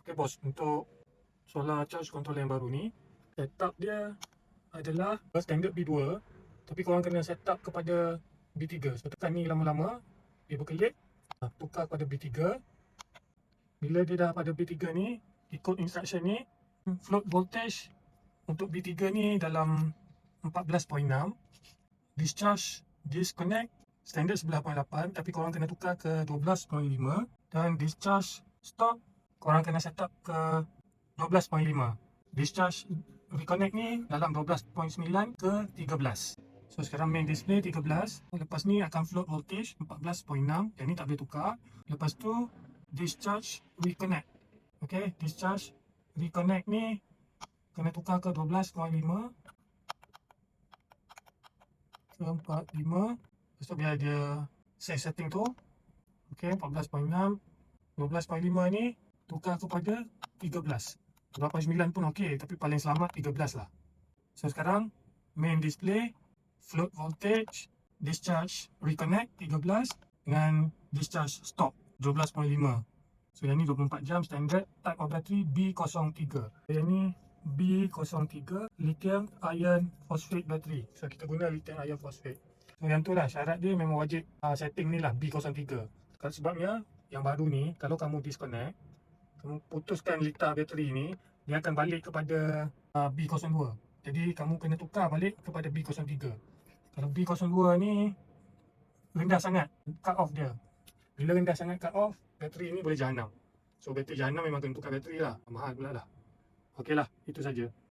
Okay bos, untuk solar charge controller yang baru ni, setup dia adalah standard B2, tapi korang kena setup kepada B3. So tekan ni lama-lama, dia berkelip, tukar kepada B3. Bila dia dah pada B3 ni, ikut instruction ni, float voltage untuk B3 ni dalam 14.6, discharge disconnect standard 11.8, tapi korang kena tukar ke 12.5, dan discharge stop korang kena setup ke 12.5. Discharge reconnect ni dalam 12.9 ke 13. So sekarang main display 13. Lepas ni akan float voltage 14.6. Yang ni tak boleh tukar. Lepas tu discharge reconnect. Okay, discharge reconnect ni kena tukar ke 12.5 ke 45. Lepas tu biar dia save setting tu. Okay, 14.6. 12.5 ni tukar kepada 13. 12.9 pun okey, tapi paling selamat 13 lah. So sekarang main display, float voltage, discharge reconnect 13 dengan discharge stop 12.5. So yang ni 24 jam standard, type of battery B03. Yang ni B03 lithium iron phosphate battery. So kita guna lithium iron phosphate. So yang tu lah syarat dia, memang wajib setting ni lah B03. Sebabnya yang baru ni, kalau kamu disconnect, kamu putuskan litar bateri ni, dia akan balik kepada B02. Jadi kamu kena tukar balik kepada B03. Kalau B02 ni rendah sangat cut off dia. Bila rendah sangat cut off, bateri ni boleh jahanam. So bateri jahanam memang kena tukar bateri lah. Mahal pula lah. Okey lah, itu saja.